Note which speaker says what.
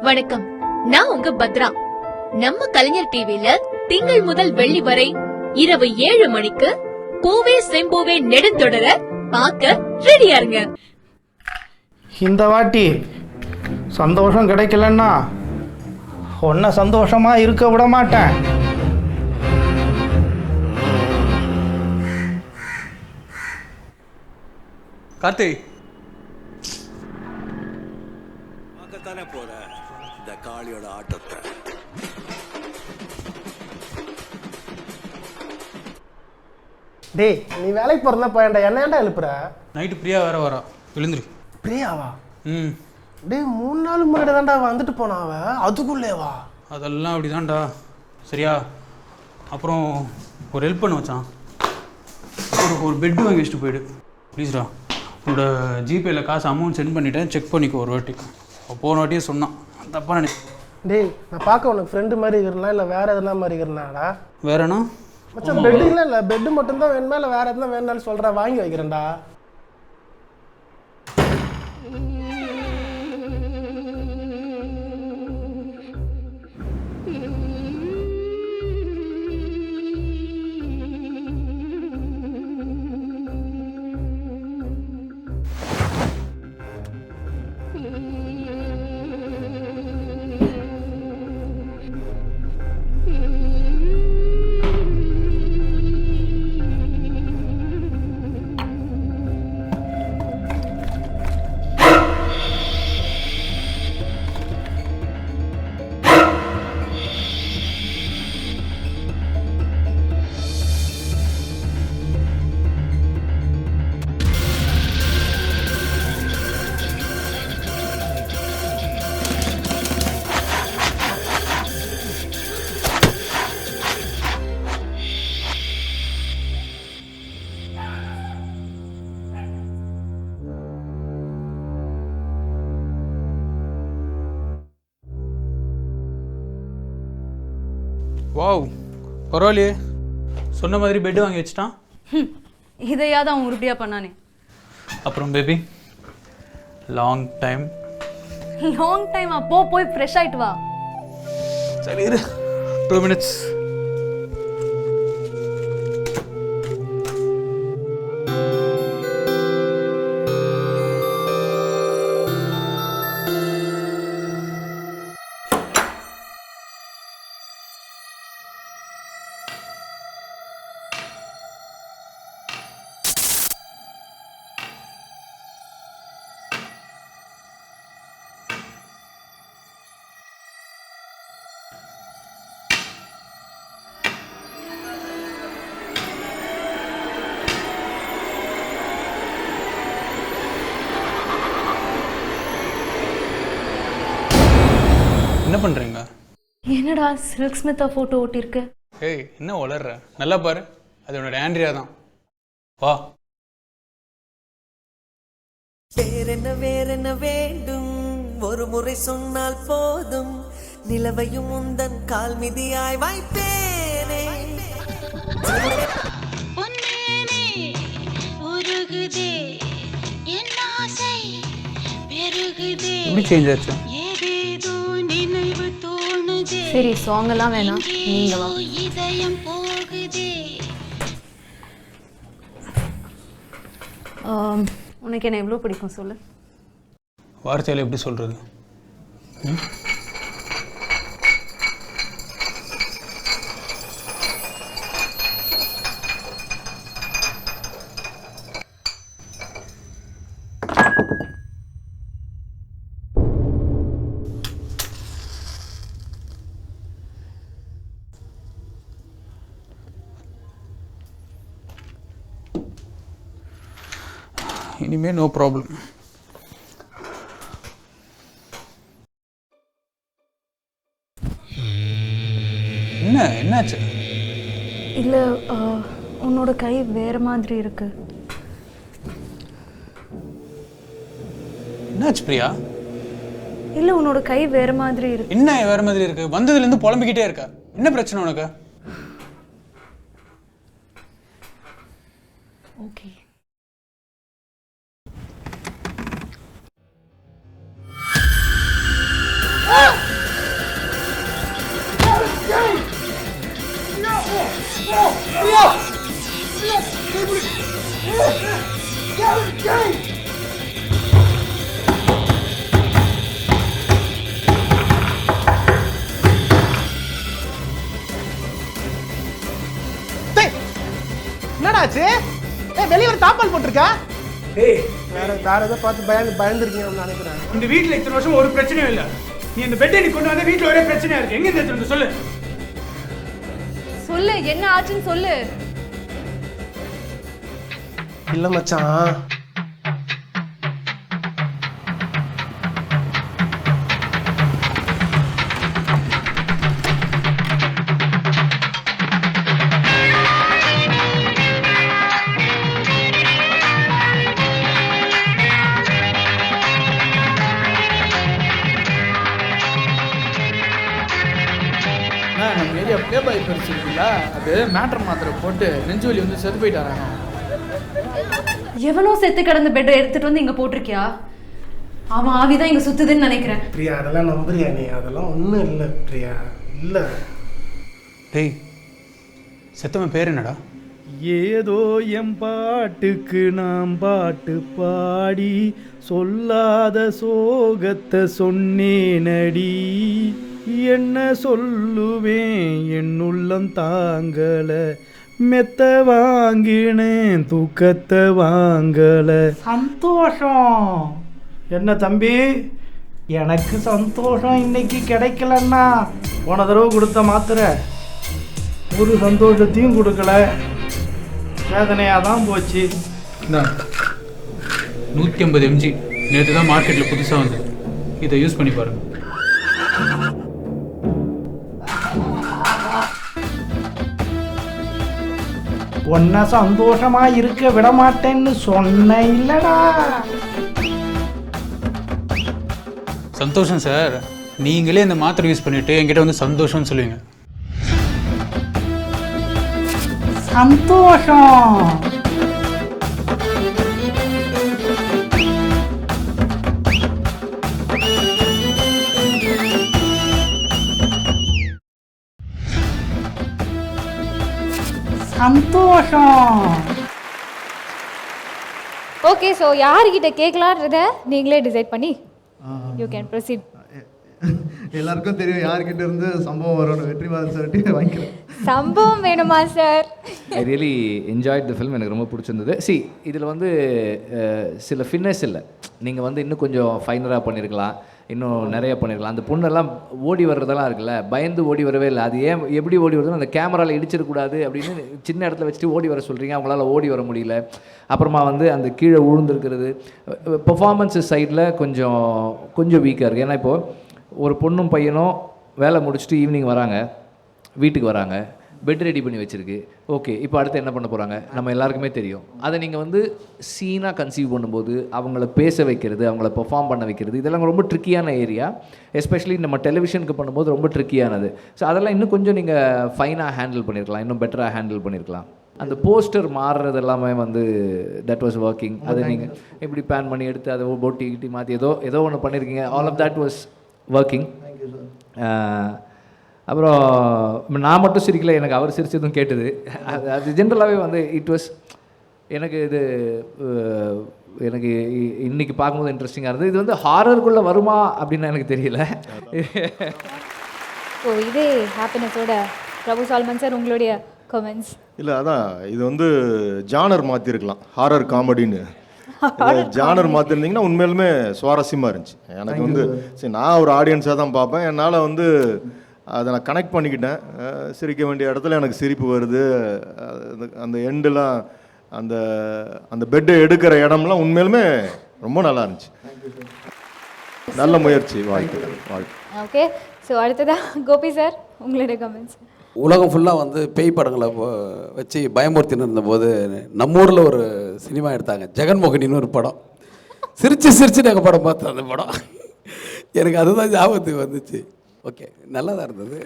Speaker 1: வணக்கம், நான் உங்க பத்ரா. நம்ம கலைஞர் டிவில திங்கள் முதல் வெள்ளி வரை இரவு 7 மணிக்கு பூவே செம்பூவே நெடுந்தொடர பார்க்க ரெடியா இருங்க.
Speaker 2: இந்த வாட்டி சந்தோஷம் கிடைக்கலன்னா உன்னை சந்தோஷமா இருக்க விட மாட்டேன்.
Speaker 3: கார்த்தி,
Speaker 4: பார்க்கத்தானே போற இந்த காளியோட ஆட்டத்தை.
Speaker 5: டேய், நீ வேலைக்கு போறதா போயண்டா, என்ன ஏன்டா எழுப்புற?
Speaker 3: நைட்டு பிரியா வேற வரா, விழுந்துரு.
Speaker 5: பிரியாவா?
Speaker 3: ம்,
Speaker 5: டேய், 3 நாள் முன்னாடி தான்டா வந்துட்டு போனா அவ, அதுக்குள்ளேவா?
Speaker 3: அதெல்லாம் அப்படிதான்டா. சரியா? அப்புறம் ஒரு ஹெல்ப் பண்ண வச்சான், ஒரு பெட்டு வாங்கி வச்சுட்டு போயிடு ப்ளீஸ்டா. உன்னோட ஜிபேயில் காசு அமௌண்ட் சென்ட் பண்ணிட்டேன், செக் பண்ணிக்கோ ஒரு வாட்டி. போன வாட்டியே சொன்னான், தப்பாக நினை.
Speaker 5: டேய், நான் பார்க்க உனக்கு ஃப்ரெண்டு மாதிரி இருக்கிறனா இல்லை வேற எதுனா மாதிரி இருக்கிறனாடா?
Speaker 3: வேறண்ணா
Speaker 5: மச்சான், பெட்டு இல்லை பெட்டு மட்டும்தான் வேணுமா இல்லை வேற எதுனா வேணும்னாலும் சொல்கிறேன், வாங்கி வைக்கிறேன்டா.
Speaker 3: வாவ், பரவாயில்லையே. சொன்ன மாதிரி பெட்டு வாங்கி வச்சுட்டான்.
Speaker 6: இதையாவது அவன் உருப்படியாக பண்ணானே.
Speaker 3: அப்புறம் பேபி, லாங் டைம்.
Speaker 6: அப்போ போய் ஃப்ரெஷ் ஆகிட்டு வா.
Speaker 3: சரி, 2 minutes. என்ன பண்ணுறீங்க?
Speaker 6: என்னடா சில்க் ஸ்மித்தா ஃபோட்டோ ஓட்டிருக்கு?
Speaker 3: ஏய், என்ன வளர்ற? நல்லா பாரு, அது உன்னோட ஆண்ட்ரியா தான். வா.
Speaker 7: வேறென்ன வேண்டும், ஒரு முறை சொன்னால் போதும், நிலவையும் உந்தன் கால் மிதியாய் வைப்பேனே.
Speaker 3: எப்படி சேஞ்ச் ஆச்சு?
Speaker 6: சரி, சாங் எல்லாம் வேணாம், நீங்க வா. உனக்கு என்ன எவ்வளோ பிடிக்கும் சொல்லு.
Speaker 3: வார்த்தையில் எப்படி சொல்கிறது? இனிமே நோ ப்ராப்ளம். என்னாச்சு?
Speaker 6: இல்லை, உன்னோட கை வேற மாதிரி இருக்கு.
Speaker 3: என்னாச்சு பிரியா?
Speaker 6: இல்லை, உன்னோட கை வேற மாதிரி இருக்கு.
Speaker 3: என்ன வேற மாதிரி இருக்கு? வந்ததுலேருந்து புலம்பிக்கிட்டே இருக்க. என்ன பிரச்சனை உனக்கு?
Speaker 6: ஓகே.
Speaker 5: தாப்பால் போட்டிருக்க
Speaker 3: ஏய்,
Speaker 5: வேற ஏதோ பார்த்து பயந்துருக்கீங்கன்னு நினைக்கிறேன்.
Speaker 3: இந்த வீட்டில் இத்தனை வருஷம் ஒரு பிரச்சனையும் இல்லை. நீ இந்த பெட்டை நீ கொண்டு வந்த வீட்டில் ஒரே பிரச்சனையா இருக்கு. எங்க இந்த சொல்லு
Speaker 6: சொல்லு, என்ன ஆச்சுன்னு சொல்லு.
Speaker 5: இல்ல மச்சான்,
Speaker 8: நம்ம ஏரியா ப்ளே பாய் பரிசு இருக்குல்ல, அது மேட்ரு மாத்திரை போட்டு நெஞ்சு வலி வந்து செத்து போயிட்டாராங்க.
Speaker 6: எவனோ செத்து கிடந்த பெட்டை எடுத்துட்டு வந்து இங்க போட்டிருக்கியா? அவன் ஆவிதான் இங்க சுத்துதுன்னு நினைக்கிறேன்.
Speaker 5: பிரியா அதெல்லாம் நம்புறியா நீ? அதெல்லாம் ஒன்றும் இல்லை பிரியா, இல்லை.
Speaker 3: டேய், செத்தவன் பேர் என்னடா?
Speaker 2: ஏதோ என் பாட்டுக்கு நாம் பாட்டு பாடி சொல்லாத சோகத்தை சொன்னேனடி. என்ன சொல்லுவேன், என் உள்ளம் தாங்கல, மெத்த வாங்கினேன் தூக்கத்தை வாங்கல. சந்தோஷம் என்ன தம்பி, எனக்கு சந்தோஷம் இன்னைக்கு கிடைக்கலன்னா போன தடவை கொடுத்த மாத்திரை ஒரு சந்தோஷத்தையும் கொடுக்கல, வேதனையாக தான் போச்சு.
Speaker 3: 150 mg நேற்று தான் மார்க்கெட்டில் புதுசாக வந்து, இதை யூஸ் பண்ணி பாருங்க.
Speaker 2: உன்னை சந்தோஷமா இருக்க விட மாட்டேன்னு சொன்ன இல்லடா.
Speaker 3: சந்தோஷம் சார், நீங்களே இந்த மாத்திரை யூஸ் பண்ணிட்டு என்கிட்ட வந்து சந்தோஷம்னு சொல்லுவீங்க.
Speaker 2: சந்தோஷம் சந்தோஷம்.
Speaker 9: ஓகே, ஸோ யார்கிட்ட கேட்கலான்றத நீங்களே டிசைட் பண்ணி யூ கேன் ப்ரொசீட்.
Speaker 10: எல்லாருக்கும் தெரியும் யார்கிட்ட இருந்து சம்பவம் வரும்னு. வெற்றிமாறன் சார்கிட்ட வாங்கிக்கிறேன்.
Speaker 9: சம்பவம் வேணுமா sir?
Speaker 11: I really enjoyed the film. எனக்கு ரொம்ப பிடிச்சிருந்தது. இதில் வந்து சில ஃபிட்னஸ் இல்லை, நீங்கள் வந்து இன்னும் கொஞ்சம் ஃபைனராக பண்ணியிருக்கலாம், இன்னும் நிறைய பண்ணியிருக்கலாம். அந்த பொண்ணெல்லாம் ஓடி வர்றதெல்லாம் இருக்குல்ல, பயந்து ஓடி வரவே இல்லை. அது ஏன் எப்படி ஓடி வருதுன்னு அந்த கேமராவில் இடிச்சிடக்கூடாது அப்படின்னு சின்ன இடத்துல வச்சுட்டு ஓடி வர சொல்கிறீங்க, அவங்களால ஓடி வர முடியல. அப்புறமா வந்து அந்த கீழே விழுந்துருக்கிறது, பெர்ஃபார்மன்ஸு சைடில் கொஞ்சம் வீக்காக இருக்குது. ஏன்னா இப்போது ஒரு பொண்ணும் பையனும் வேலை முடிச்சுட்டு ஈவினிங் வராங்க, வீட்டுக்கு வராங்க, பெட் ரெடி பண்ணி வச்சுருக்கு. ஓகே, இப்போ அடுத்து என்ன பண்ண போகிறாங்க நம்ம எல்லாருக்குமே தெரியும். அதை நீங்கள் வந்து சீனாக கன்சீவ் பண்ணும்போது அவங்கள பேச வைக்கிறது, அவங்கள பெர்ஃபார்ம் பண்ண வைக்கிறது, இதெல்லாம் ரொம்ப ட்ரிக்கியான ஏரியா. எஸ்பெஷலி நம்ம டெலிவிஷனுக்கு பண்ணும்போது ரொம்ப ட்ரிக்கியானது. ஸோ அதெல்லாம் இன்னும் கொஞ்சம் நீங்கள் ஃபைனாக ஹேண்டில் பண்ணியிருக்கலாம், இன்னும் பெட்டராக ஹேண்டில் பண்ணியிருக்கலாம். அந்த போஸ்டர் மாறுறது எல்லாமே வந்து தட் வாஸ் ஒர்க்கிங். அதை நீங்கள் இப்படி பேன் பண்ணி எடுத்து அதை போட்டி கிட்டி மாற்றி ஏதோ ஒன்று பண்ணியிருக்கீங்க. All of that was working. அப்புறம் நான் மட்டும் சிரிக்கல, எனக்கு அவர் சிரிச்சதும் கேட்டது. அது ஜென்ரலாகவே வந்து இட் வாஸ் எனக்கு இன்றைக்கி பார்க்கும்போது இன்ட்ரெஸ்டிங்காக இருந்தது. இது வந்து ஹாரருக்குள்ளே வருமா அப்படின்னு எனக்கு தெரியல.
Speaker 9: ஸோ இதே ஹாப்பினஸோட பிரபு சால்மன் சார் உங்களுடைய கமெண்ட்ஸ்.
Speaker 10: இல்லை, அதான் இது வந்து ஜானர் மாற்றிருக்கலாம், ஹாரர் காமெடின்னு. ஜானர் மாற்றிருந்தீங்கன்னா உண்மையிலுமே சுவாரஸ்யமாக இருந்துச்சு. எனக்கு வந்து சரி, நான் ஒரு ஆடியன்ஸாக தான் பார்ப்பேன், என்னால் வந்து அதை நான் கனெக்ட் பண்ணிக்கிட்டேன். சிரிக்க வேண்டிய இடத்துல எனக்கு சிரிப்பு வருது. அந்த எண்டெலாம் அந்த பெட்டை எடுக்கிற இடம்லாம் உண்மையிலுமே ரொம்ப நல்லா இருந்துச்சு. நல்ல முயற்சி, வாழ்க்கை.
Speaker 9: ஓகே, ஸோ அடுத்ததாக கோபி சார் உங்களுடைய கமெண்ட்ஸ்.
Speaker 12: உலகம் ஃபுல்லாக வந்து பேய் படங்களை வச்சு பயமுறுத்தின்னு இருந்தபோது நம்ம ஊரில் ஒரு சினிமா எடுத்தாங்க, ஜெகன்மோகினின்னு ஒரு படம். சிரிச்சு நாங்கள் படம் பார்த்தோம். அந்த படம் எனக்கு அதுதான் ஞாபகத்துக்கு வந்துச்சு. ஓகே, நல்லா தான் இருந்தது.